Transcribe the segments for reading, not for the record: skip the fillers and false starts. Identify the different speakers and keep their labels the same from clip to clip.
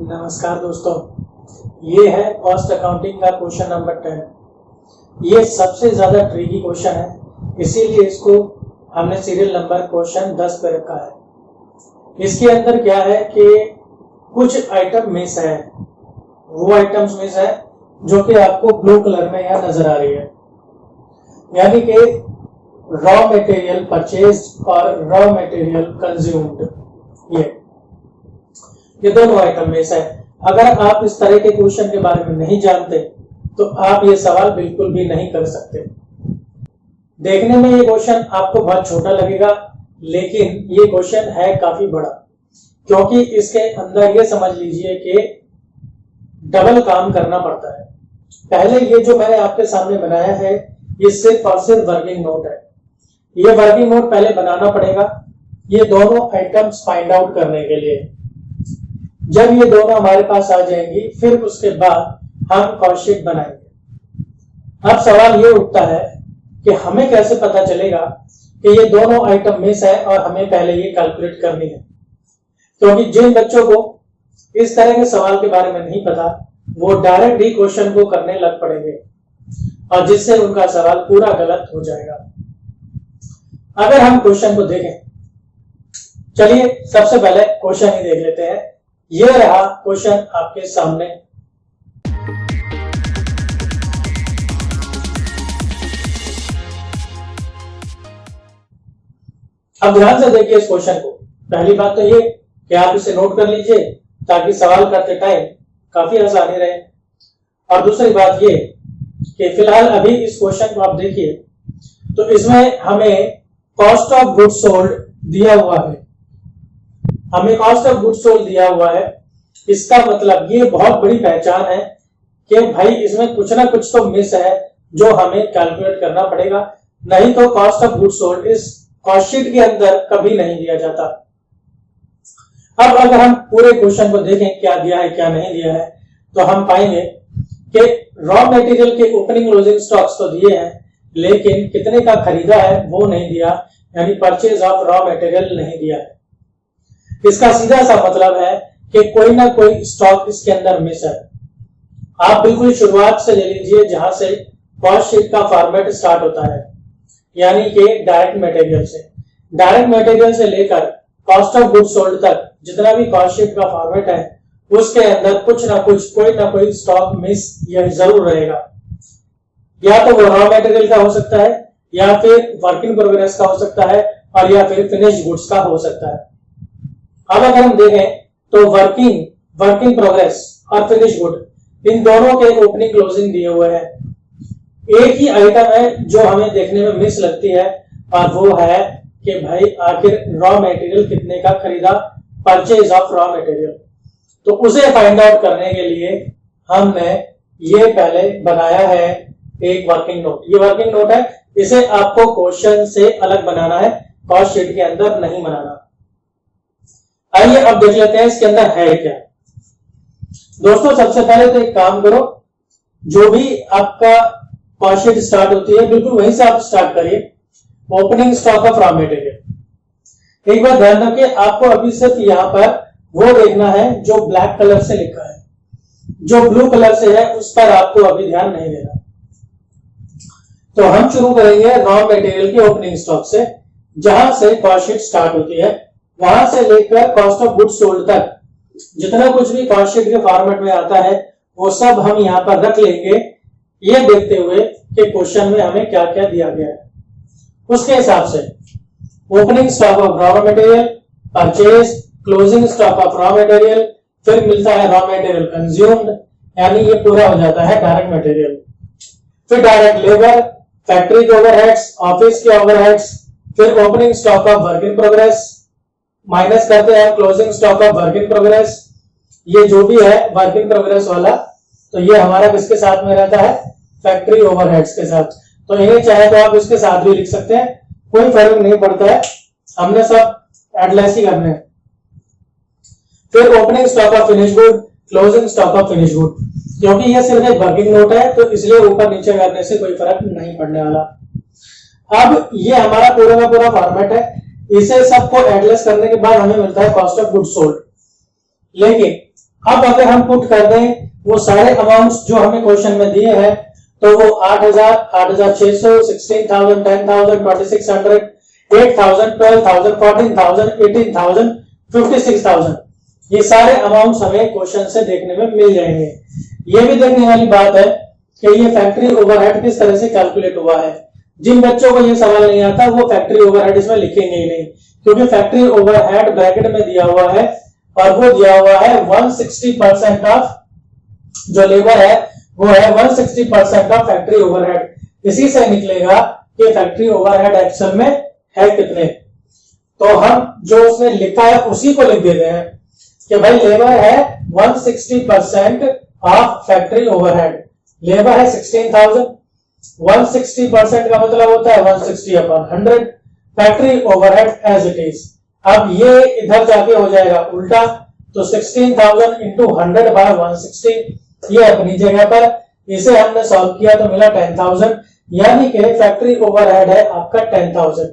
Speaker 1: नमस्कार दोस्तों, ये है कॉस्ट अकाउंटिंग का क्वेश्चन नंबर 10। ये सबसे ज्यादा ट्रिकी क्वेश्चन है, इसीलिए इसको हमने सीरियल नंबर क्वेश्चन 10 पे रखा है। इसके अंदर क्या है कि कुछ आइटम मिस है, वो आइटम्स मिस है जो कि आपको ब्लू कलर में यहाँ नजर आ रही है, यानी कि रॉ मटेरियल परचेज्ड और रॉ मटेरियल कंज्यूम्ड। ये दोनों आइटम में से अगर आप इस तरह के क्वेश्चन के बारे में नहीं जानते तो आप ये सवाल बिल्कुल भी नहीं कर सकते। देखने में ये क्वेश्चन आपको बहुत छोटा लगेगा, लेकिन ये क्वेश्चन है काफी बड़ा, क्योंकि इसके अंदर ये समझ लीजिए कि डबल काम करना पड़ता है। पहले ये जो मैंने आपके सामने बनाया है, ये सिर्फ और सिर्फ वर्किंग नोट है। ये वर्किंग नोट पहले बनाना पड़ेगा, ये दोनों आइटम्स फाइंड आउट करने के लिए। जब ये दोनों हमारे पास आ जाएंगी, फिर उसके बाद हम कॉस्ट शीट बनाएंगे। अब सवाल ये उठता है कि हमें कैसे पता चलेगा कि ये दोनों आइटम मिस है और हमें पहले ये कैलकुलेट करनी है, क्योंकि जिन बच्चों को इस तरह के सवाल के बारे में नहीं पता, वो डायरेक्ट ही क्वेश्चन को करने लग पड़ेंगे और जिससे उनका सवाल पूरा गलत हो जाएगा। अगर हम क्वेश्चन को देखें, चलिए सबसे पहले क्वेश्चन ही देख लेते हैं। ये रहा क्वेश्चन आपके सामने। अब ध्यान से देखिए इस क्वेश्चन को। पहली बात तो ये कि आप इसे नोट कर लीजिए ताकि सवाल करते टाइम काफी आसानी रहे। और दूसरी बात ये कि फिलहाल अभी इस क्वेश्चन को आप देखिए तो इसमें हमें कॉस्ट ऑफ गुड्स सोल्ड दिया हुआ है। हमें कॉस्ट ऑफ गुड्स सोल्ड दिया हुआ है, इसका मतलब ये बहुत बड़ी पहचान है कि भाई इसमें कुछ ना कुछ तो मिस है जो हमें कैलकुलेट करना पड़ेगा, नहीं तो कॉस्ट ऑफ गुड्स सोल्ड इस कॉस्ट शीट के अंदर कभी नहीं दिया जाता। अब अगर हम पूरे क्वेश्चन को देखें क्या दिया है क्या नहीं दिया है, तो हम पाएंगे कि रॉ मटेरियल के ओपनिंग क्लोजिंग स्टॉक्स तो दिए हैं, लेकिन कितने का खरीदा है वो नहीं दिया, यानी परचेज ऑफ रॉ मटेरियल नहीं दिया है। इसका सीधा सा मतलब है कि कोई ना कोई स्टॉक इसके अंदर मिस है। आप बिल्कुल शुरुआत से ले लीजिए जहां से कॉस्ट शीट का फॉर्मेट स्टार्ट होता है, यानी कि डायरेक्ट मटेरियल से। डायरेक्ट मटेरियल से लेकर कॉस्ट ऑफ गुड्स सोल्ड तक जितना भी कॉस्ट शीट का फॉर्मेट है, उसके अंदर कुछ ना कुछ कोई ना कोई स्टॉक मिस यह जरूर रहेगा। या तो वो रॉ मटेरियल का हो सकता है, या फिर वर्क इन प्रोग्रेस का हो सकता है, और या फिर फिनिश गुड्स का हो सकता है। अब अगर हम देखें तो वर्क इन प्रोग्रेस और फिनिश गुड इन दोनों के ओपनिंग क्लोजिंग दिए हुए हैं। एक ही आइटम है जो हमें देखने में मिस लगती है, और वो है कि भाई आखिर रॉ मटेरियल कितने का खरीदा, परचेज ऑफ रॉ मटेरियल। तो उसे फाइंड आउट करने के लिए हमने ये पहले बनाया है एक वर्किंग नोट। ये वर्किंग नोट है, इसे आपको क्वेश्चन से अलग बनाना है, कॉस्ट शीट के अंदर नहीं बनाना। आइए अब देख लेते हैं इसके अंदर है क्या। दोस्तों सबसे पहले तो एक काम करो, जो भी आपका कॉस्ट शीट स्टार्ट होती है बिल्कुल वहीं से आप स्टार्ट करिए, opening stock of raw material. एक बार ध्यान रखिए, आपको अभी सिर्फ यहां पर वो देखना है जो ब्लैक कलर से लिखा है, जो ब्लू कलर से है उस पर आपको अभी ध्यान नहीं देना। तो हम शुरू करेंगे रॉ मटेरियल के ओपनिंग स्टॉक से, जहां से कॉस्ट शीट स्टार्ट होती है, वहां से लेकर कॉस्ट ऑफ गुड्स सोल्ड तक जितना कुछ भी कॉस्ट शीट के फॉर्मेट में आता है वो सब हम यहां पर रख लेंगे, ये देखते हुए कि क्वेश्चन में हमें क्या क्या दिया गया है। उसके हिसाब से opening stock of raw material, purchase, closing stock of raw material, फिर मिलता है रॉ मटेरियल कंज्यूम्ड, यानी ये पूरा हो जाता है डायरेक्ट मटेरियल। फिर डायरेक्ट लेबर, फैक्ट्री के ओवरहेड्स, ऑफिस के ओवरहेड्स, फिर opening stock of work in progress, minus करते हैं closing stock of work in progress. ये जो भी है वर्क इन प्रोग्रेस वाला, तो ये हमारा किसके साथ में रहता है, फैक्ट्री ओवरहेड्स के साथ। तो इन्हें चाहे तो आप इसके साथ भी लिख सकते हैं, कोई फर्क नहीं पड़ता है, हमने सब एडलेस ही करने हैं। फिर opening stock of finish good, closing stock of finish good. क्योंकि ये सिर्फ एक वर्किंग नोट है तो इसलिए ऊपर नीचे करने से कोई फर्क नहीं पड़ने वाला। अब ये हमारा पूरा का पूरा फॉर्मेट है, इसे सबको एडलेस करने के बाद हमें मिलता है कॉस्ट ऑफ गुड्स सोल्ड। लेकिन अब अगर हम पुट कर दें वो सारे अमाउंट्स जो हमें क्वेश्चन में दिए हैं, तो वो 8,000, 8,600, 16,000, 10,000, 2,600, 8,000, 12,000, 14,000, 18,000, 56,000, ये सारे अमाउंट्स हमें क्वेश्चन से देखने में मिल जाएंगे। ये भी देखने वाली बात है कि ये फैक्ट्री ओवरहेड किस तरह से कैलकुलेट हुआ है। जिन बच्चों को ये सवाल नहीं आता वो फैक्ट्री ओवरहेड इसमें लिखेंगे ही नहीं, क्योंकि फैक्ट्री ओवरहेड ब्रैकेट में दिया हुआ है और वो दिया हुआ है 160% ऑफ जो लेबर है वो है 160% ऑफ फैक्ट्री ओवरहेड। इसी से निकलेगा कि फैक्ट्री ओवरहेड एक्चुअल में है कितने। तो हम जो उसने लिखा है उसी को लिख देते हैं कि भाई लेबर है 160% ऑफ फैक्ट्री ओवरहेड। लेबर है 16,000, 160% का मतलब होता है 160 upon 100 factory overhead as it is. अब ये इधर जाके हो जाएगा उल्टा, तो 16,000 इंटू 100 बाय 160 ये अपनी जगह पर, इसे हमने सॉल्व किया तो मिला 10,000, यानी कि फैक्ट्री ओवरहेड है आपका 10,000,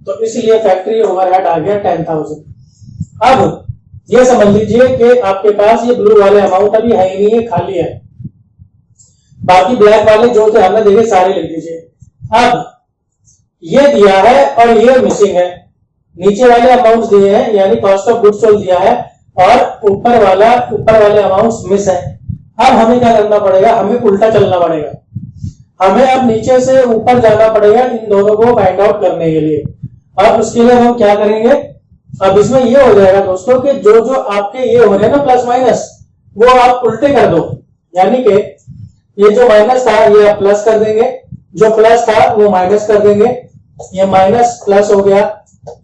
Speaker 1: तो इसलिए फैक्ट्री ओवरहेड आ गया 10,000। अब ये समझ लीजिए कि आपके पास ये ब्लू वाले अमाउंट अभी है ही नहीं है, खाली है, बाकी ब्लैक वाले जो थे हमने देखे सारे लिख दीजिए। अब ये दिया है और ये मिसिंग है, नीचे वाले अमाउंट्स दिए हैं यानी कॉस्ट ऑफ गुड्स सोल्ड दिया है और ऊपर वाले अमाउंट्स मिस है। अब हमें क्या करना पड़ेगा, हमें उल्टा चलना पड़ेगा, हमें अब नीचे से ऊपर जाना पड़ेगा इन दोनों को फाइंड आउट करने के लिए। अब उसके लिए हम क्या करेंगे, अब इसमें ये हो जाएगा दोस्तों कि जो जो आपके ये हो रहे हैं ना प्लस माइनस, वो आप उल्टे कर दो, यानी कि ये जो माइनस था ये आप प्लस कर देंगे, जो प्लस था वो माइनस कर देंगे, ये माइनस प्लस हो गया,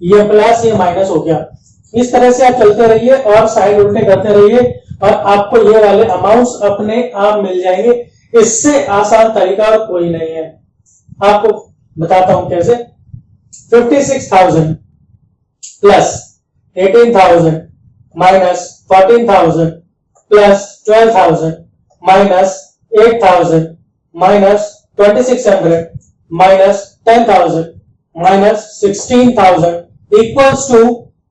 Speaker 1: ये प्लस ये माइनस हो गया। इस तरह से आप चलते रहिए और साइड उल्टे करते रहिए और आपको ये वाले अमाउंट्स अपने आप मिल जाएंगे। इससे आसान तरीका और कोई नहीं है, आपको बताता हूं कैसे। 56,000 plus 18,000 minus 14,000 plus 12,000 minus 8,000 minus 2,600 minus 10,000 minus 16,000 equals to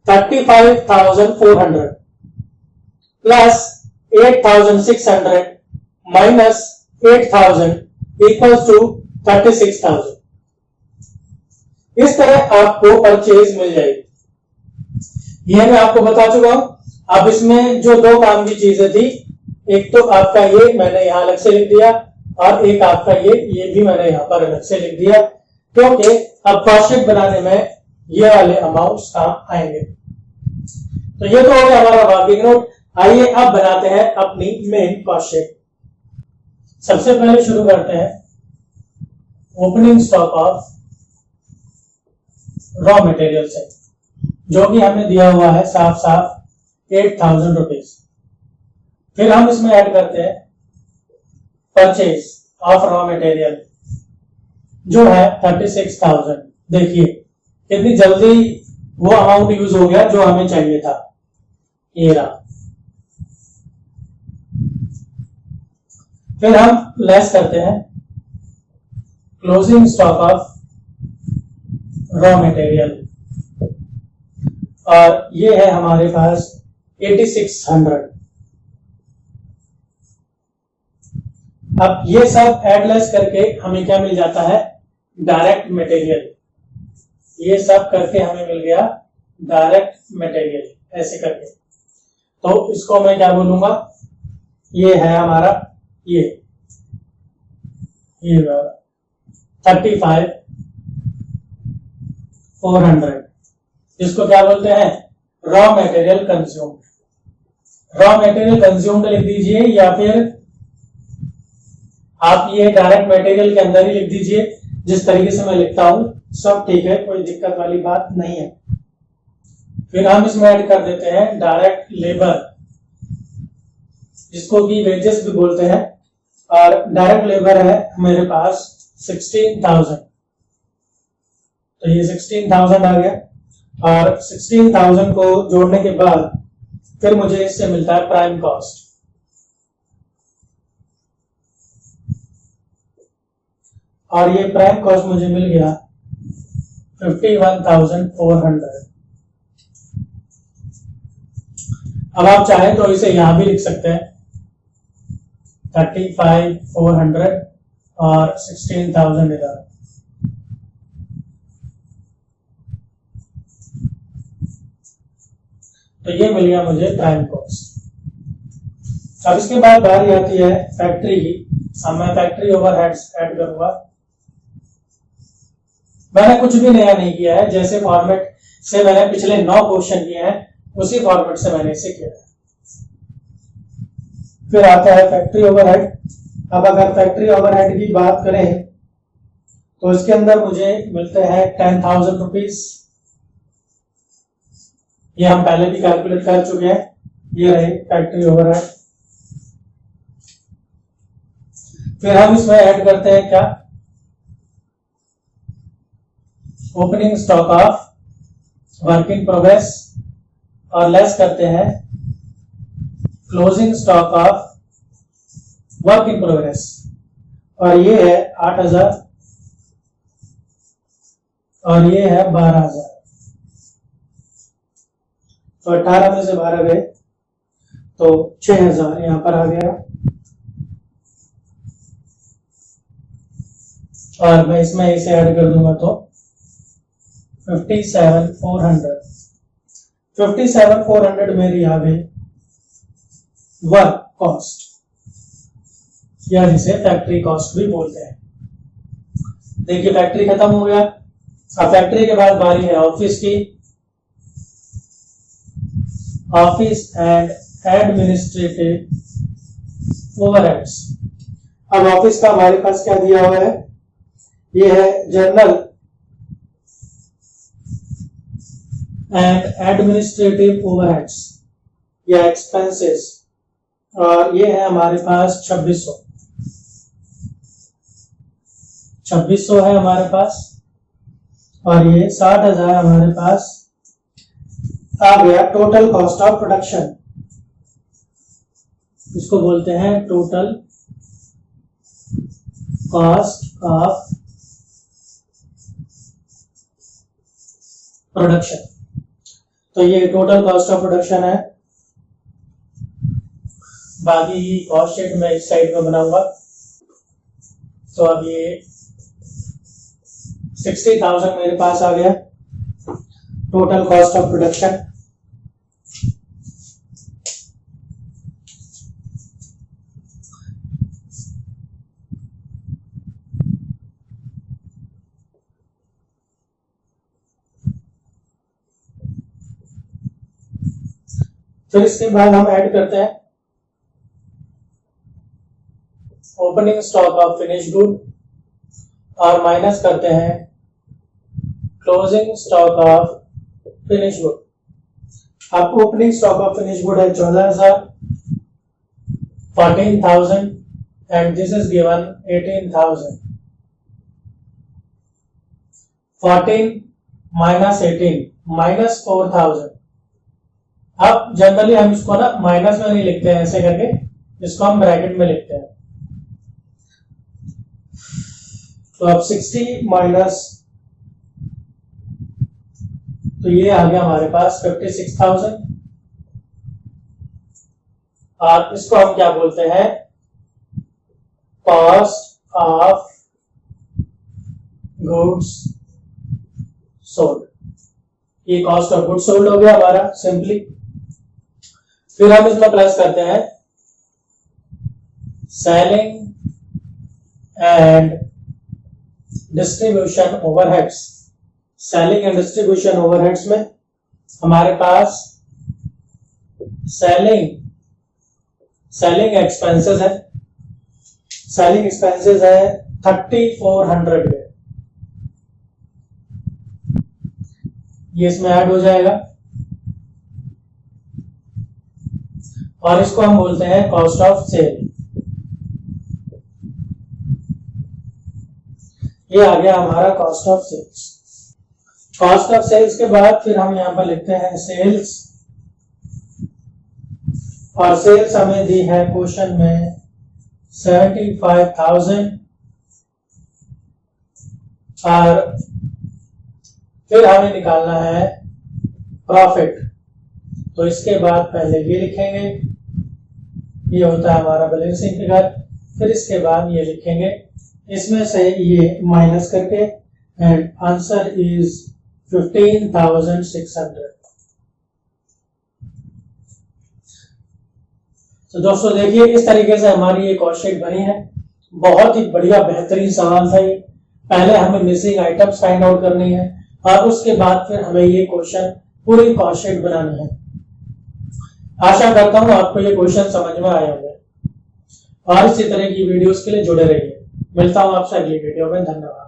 Speaker 1: 35,400 plus 8,600 minus 8,000 equals to 36,000। इस तरह आपको परचेज मिल जाएगी। यह मैं आपको बता चुका हूं। अब इसमें जो दो काम की चीजें थी, एक तो आपका ये मैंने यहां अलग से लिख दिया और एक आपका ये भी मैंने यहां पर अलग से लिख दिया, क्योंकि अब कॉस्ट शीट बनाने में ये वाले अमाउंट्स काम आएंगे। तो ये तो हो गया हमारा वर्किंग नोट। आइए अब बनाते हैं अपनी मेन कॉस्ट शीट। सबसे पहले शुरू करते हैं opening stock of raw material से, जो कि हमें दिया हुआ है साफ साफ 8,000 रुपीज। फिर हम इसमें ऐड करते हैं परचेज ऑफ रॉ मटेरियल जो है 36,000। देखिए कितनी जल्दी वो अमाउंट यूज हो गया जो हमें चाहिए था, ये रहा। फिर हम लेस करते हैं closing stock of raw material और ये है हमारे पास 8600। अब ये सब एडलेस करके हमें क्या मिल जाता है, डायरेक्ट मटेरियल। ये सब करके हमें मिल गया डायरेक्ट मटेरियल, ऐसे करके। तो इसको मैं क्या बोलूंगा, ये है हमारा ये 35,400, इसको क्या बोलते हैं, raw material consumed. Raw material consumed लिख दीजिए या फिर आप ये डायरेक्ट मटेरियल के अंदर ही लिख दीजिए, जिस तरीके से मैं लिखता हूं सब ठीक है, कोई दिक्कत वाली बात नहीं है। फिर हम इसमें ऐड कर देते हैं डायरेक्ट लेबर, जिसको कि वेजेस भी बोलते हैं, और डायरेक्ट लेबर है मेरे पास 16,000। तो ये 16,000 आ गया और 16,000 को जोड़ने के बाद फिर मुझे इससे मिलता है प्राइम कॉस्ट। और ये प्राइम कॉस्ट मुझे मिल गया 51,400। अब आप चाहें तो इसे यहां भी लिख सकते हैं 35,400 और 16,000 इधर। तो ये मिल गया मुझे प्राइम कॉस्ट। अब इसके बाद बारी आती है फैक्ट्री की। अब मैं फैक्ट्री ओवरहेड्स ऐड करूंगा। मैंने कुछ भी नया नहीं किया है, जैसे फॉर्मेट से मैंने पिछले 9 क्वेश्चन किए हैं उसी फॉर्मेट से मैंने इसे किया है। फिर आता है फैक्ट्री ओवरहेड। अब अगर फैक्ट्री ओवरहेड की बात करें तो इसके अंदर मुझे मिलते हैं 10,000 रुपीज। ये हम पहले भी कैलकुलेट कर चुके हैं। ये रहे फैक्ट्री ओवरहेड। फिर हम इसमें ऐड करते हैं क्या, opening stock of work in progress और लेस करते हैं closing stock of work in progress, और ये है 8,000 और ये है 12,000। तो 18 में से 12 गए तो 6,000 यहां पर आ गया। और मैं इसमें इसे ऐड कर दूंगा तो 57,400। 57,400 मेरी आ गई वर्क कॉस्ट, या जिसे फैक्ट्री कॉस्ट भी बोलते हैं। देखिए फैक्ट्री खत्म हो गया। अब फैक्ट्री के बाद बारी है ऑफिस की। Office and administrative overheads. अब ऑफिस का हमारे पास क्या दिया हुआ है, ये है जनरल एंड एडमिनिस्ट्रेटिव ओवरहेड्स या एक्सपेंसेस, और ये है हमारे पास 2600 है हमारे पास, और ये 60,000 हमारे पास आ गया टोटल कॉस्ट ऑफ प्रोडक्शन। इसको बोलते हैं टोटल कॉस्ट ऑफ प्रोडक्शन। तो ये टोटल कॉस्ट ऑफ प्रोडक्शन है। बाकी कॉस्ट शीट मैं इस साइड में बनाऊंगा। तो अब ये 60,000 मेरे पास आ गया टोटल कॉस्ट ऑफ प्रोडक्शन। फिर इसके बाद हम ऐड करते हैं opening stock of finish good और माइनस करते हैं closing stock of finish good. अब opening stock of finish good है 14,000, 14,000 and this is given 18,000। 14 minus 18 minus 4,000। अब जनरली हम इसको ना माइनस में नहीं लिखते हैं ऐसे करके, इसको हम ब्रैकेट में लिखते हैं। तो अब 60 माइनस, तो ये आ गया हमारे पास 56,000, और इसको हम क्या बोलते हैं, कॉस्ट ऑफ गुड्स सोल्ड। ये कॉस्ट ऑफ गुड्स सोल्ड हो गया हमारा सिंपली। फिर हम इसमें प्लस करते हैं selling and distribution overheads. Selling and distribution overheads में हमारे पास सेलिंग एक्सपेंसेस है। सेलिंग एक्सपेंसेस है 3,400 के, ये इसमें ऐड हो जाएगा, और इसको हम बोलते हैं कॉस्ट ऑफ सेल। ये आ गया हमारा cost of sales. Cost of sales के बाद फिर हम यहां पर लिखते हैं सेल्स, और सेल्स हमें दी है क्वेश्चन में 75,000, और फिर हमें निकालना है प्रॉफिट। तो इसके बाद पहले ये लिखेंगे, ये होता है हमारा बैलेंसिंग फिगर। फिर इसके बाद ये लिखेंगे, इसमें से ये माइनस करके, एंड आंसर इज 15,600। तो दोस्तों देखिए, इस तरीके से हमारी ये कॉस्ट शीट बनी है। बहुत ही बढ़िया बेहतरीन सवाल था ये। पहले हमें मिसिंग आइटम्स फाइंड आउट करनी है और उसके बाद फिर हमें ये क्वेश्चन पूरी कॉस्ट शीट बनानी है। आशा करता हूं आपको ये क्वेश्चन समझ में आए होंगे और इसी तरह की वीडियोस के लिए जुड़े रहिए। मिलता हूं आपसे अगली वीडियो में। धन्यवाद।